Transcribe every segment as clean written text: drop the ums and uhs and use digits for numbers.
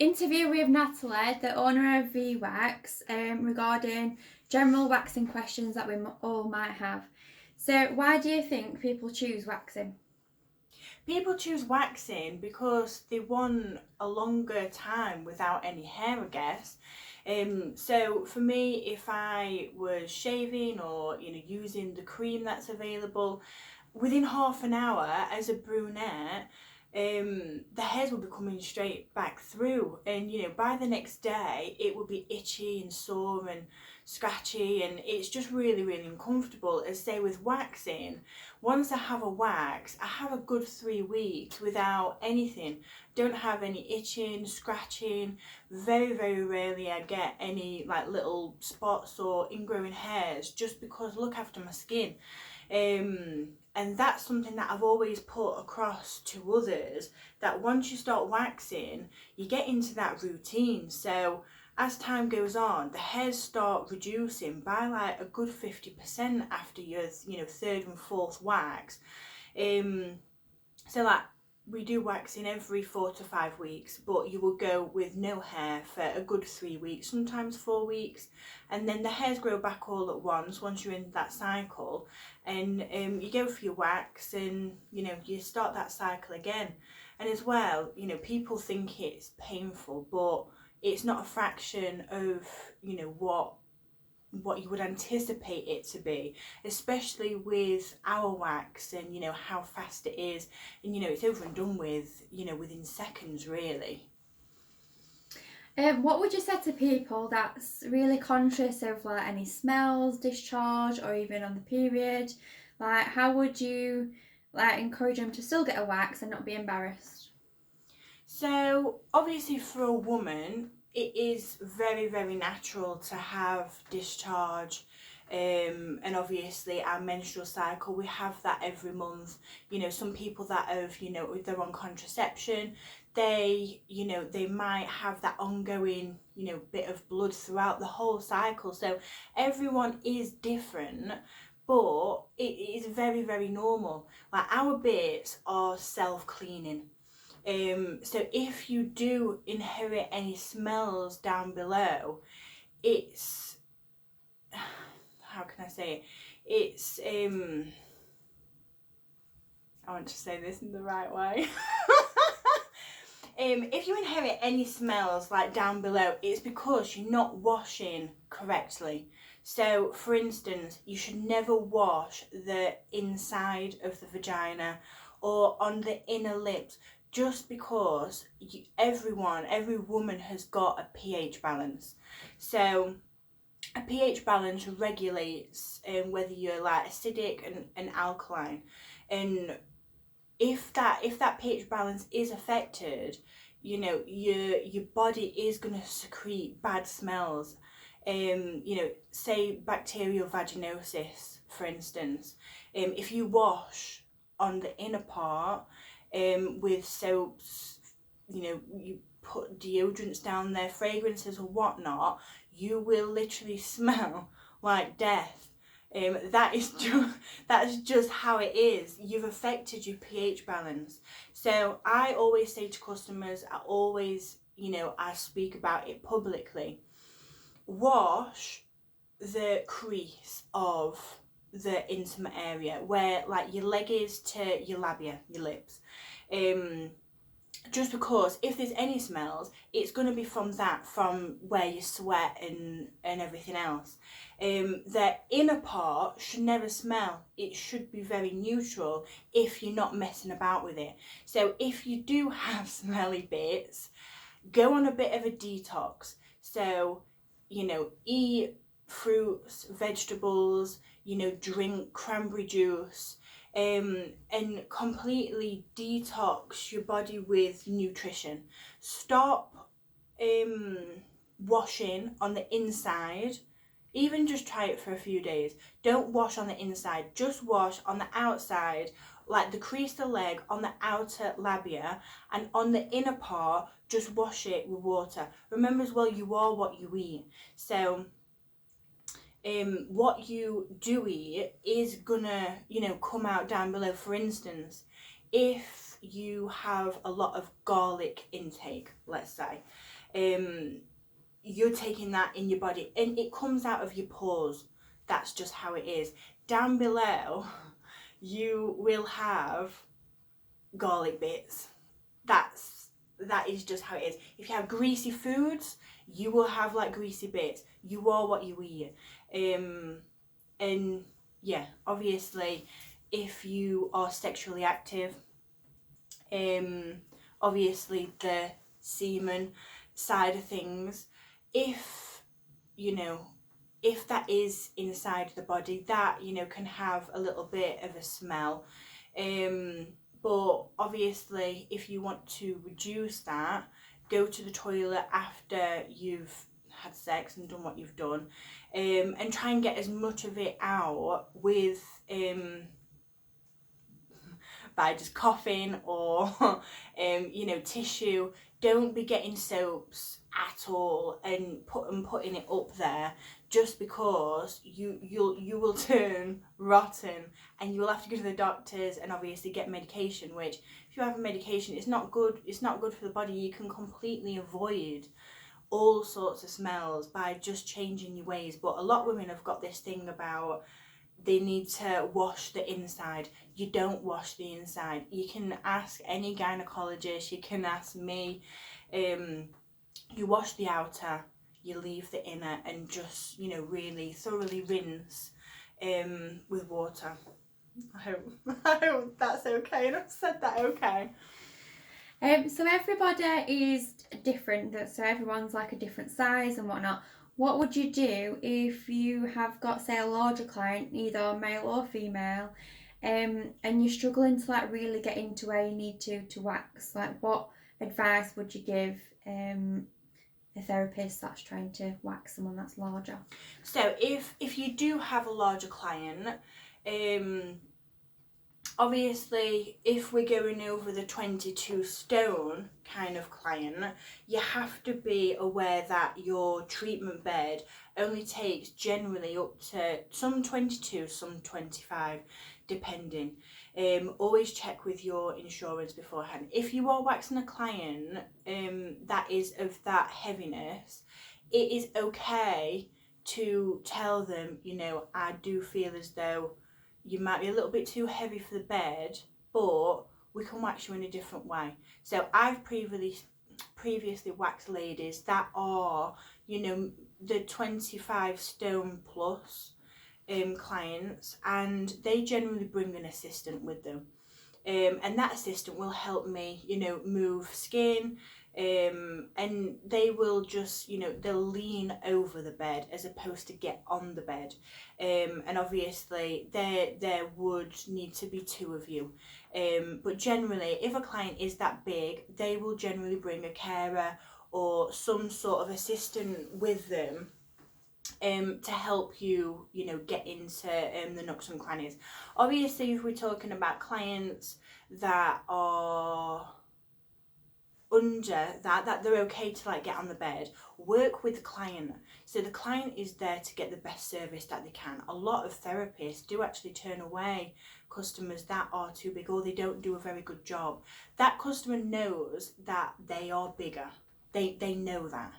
interview with Natalie, the owner of VWax, regarding general waxing questions that we all might have. So, why do you think people choose waxing? People choose waxing because they want a longer time without any hair, I guess. So for me, if I was shaving or using the cream that's available, within half an hour as a brunette, the hairs will be coming straight back through, and by the next day it will be itchy and sore and scratchy, and it's just really uncomfortable. As say with waxing, once I have a wax, I have a good 3 weeks without anything. Don't have any itching, scratching. Very rarely I get any like little spots or ingrowing hairs, just because I look after my skin. And that's something that I've always put across to others, that once you start waxing, you get into that routine. So as time goes on, the hairs start reducing by like a good 50% after your third and fourth wax. So like, we do waxing every 4 to 5 weeks, but you will go with no hair for a good 3 weeks, sometimes 4 weeks, and then the hairs grow back all at once you're in that cycle, and you go for your wax, and you start that cycle again. And as well, people think it's painful, but it's not a fraction of what you would anticipate it to be, especially with our wax, and how fast it is, and it's over and done with within seconds, really. What would you say to people that's really conscious of like any smells, discharge, or even on the period? Like, how would you like encourage them to still get a wax and not be embarrassed? So obviously for a woman, it is very natural to have discharge, and obviously our menstrual cycle, we have that every month. Some people that have if they're on contraception, they they might have that ongoing bit of blood throughout the whole cycle. So everyone is different, but it is very normal. Like, our bits are self-cleaning. So if you do inherit any smells down below, it's, how can I say it? It's I want to say this in the right way. If you inherit any smells like down below, it's because you're not washing correctly. So for instance, you should never wash the inside of the vagina or on the inner lips, just because every woman has got a pH balance. So a pH balance regulates whether you're like acidic and alkaline, and if that pH balance is affected, your body is going to secrete bad smells. Say bacterial vaginosis, for instance. If you wash on the inner part with soaps, you put deodorants down there, fragrances or whatnot, you will literally smell like death. That's just how it is. You've affected your pH balance. So I always say to customers, I speak about it publicly, wash the crease of the intimate area, where like your leg is to your labia, your lips. Just because if there's any smells, it's going to be from where you sweat and everything else. The inner part should never smell. It should be very neutral if you're not messing about with it. So if you do have smelly bits, go on a bit of a detox. So eat fruits, vegetables, drink cranberry juice, and completely detox your body with nutrition. Stop washing on the inside. Even just try it for a few days. Don't wash on the inside, just wash on the outside, like the crease of the leg, on the outer labia, and on the inner part, just wash it with water. Remember as well, you are what you eat. So what you do eat is gonna come out down below. For instance, if you have a lot of garlic intake, let's say, you're taking that in your body and it comes out of your pores. That's just how it is. Down below, you will have garlic bits. That is just how it is. If you have greasy foods, you will have like greasy bits. You are what you eat. And yeah, obviously, if you are sexually active, obviously the semen side of things, if if that is inside the body, that can have a little bit of a smell, but obviously if you want to reduce that, go to the toilet after you've had sex and done what you've done, and try and get as much of it out with by just coughing or tissue. Don't be getting soaps at all and putting it up there, just because you will turn rotten and you will have to go to the doctors and obviously get medication, which if you have a medication, it's not good for the body. You can completely avoid all sorts of smells by just changing your ways. But a lot of women have got this thing about they need to wash the inside. You don't wash the inside. You can ask any gynecologist, you can ask me. You wash the outer, you leave the inner, and just really thoroughly rinse with water. I hope that's okay, and I've said that okay. So everybody is different, so everyone's like a different size and whatnot. What would you do if you have got, say, a larger client, either male or female, and you're struggling to like really get into where you need to wax? Like, what advice would you give a therapist that's trying to wax someone that's larger? So if you do have a larger client, obviously if we're going over the 22 stone kind of client, you have to be aware that your treatment bed only takes generally up to some 22, some 25, depending. Always check with your insurance beforehand. If you are waxing a client that is of that heaviness, it is okay to tell them, I do feel as though you might be a little bit too heavy for the bed, but we can wax you in a different way. So I've previously waxed ladies that are, the 25 stone plus clients, and they generally bring an assistant with them. And that assistant will help me, move skin, and they will just, they'll lean over the bed as opposed to get on the bed. And obviously there would need to be two of you. But generally, if a client is that big, they will generally bring a carer or some sort of assistant with them to help you, get into the nooks and crannies. Obviously, if we're talking about clients that are under that they're okay to like get on the bed, work with the client. So the client is there to get the best service that they can. A lot of therapists do actually turn away customers that are too big or they don't do a very good job. That customer knows that they are bigger. They know that.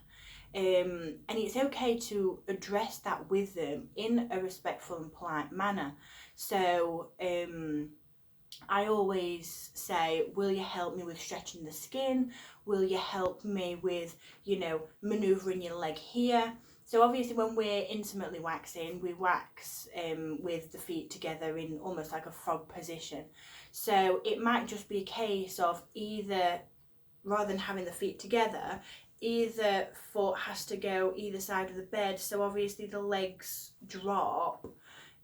And it's okay to address that with them in a respectful and polite manner. So I always say, will you help me with stretching the skin? Will you help me with, manoeuvring your leg here? So obviously when we're intimately waxing, we wax with the feet together in almost like a frog position. So it might just be a case of either, rather than having the feet together, either foot has to go either side of the bed, so obviously the legs drop,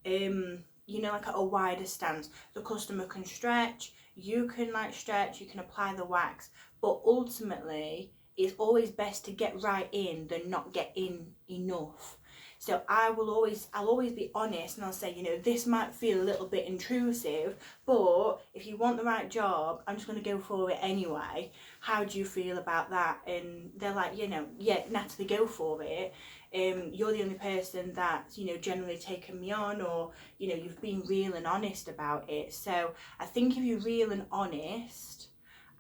like at a wider stance. The customer can stretch, you can stretch, you can apply the wax, but ultimately it's always best to get right in than not get in enough. So I'll always be honest, and I'll say, this might feel a little bit intrusive, but if you want the right job, I'm just going to go for it anyway. How do you feel about that? And they're like, yeah, Natalie, go for it. You're the only person that's, generally taken me on, or, you've been real and honest about it. So I think if you're real and honest,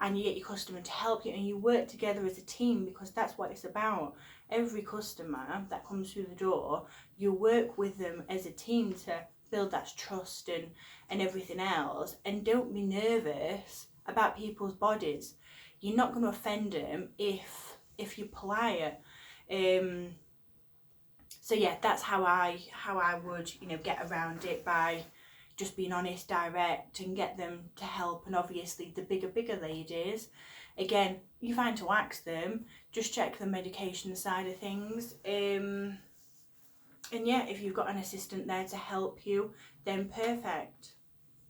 and you get your customer to help you, and you work together as a team, because that's what it's about. Every customer that comes through the door, you work with them as a team to build that trust and everything else. And don't be nervous about people's bodies. You're not going to offend them if you're polite. So yeah, that's how I would, you know, get around it, by just being honest, direct, and get them to help. And obviously the bigger ladies, again, you find to wax them, just check the medication side of things. And yeah, if you've got an assistant there to help you, then perfect.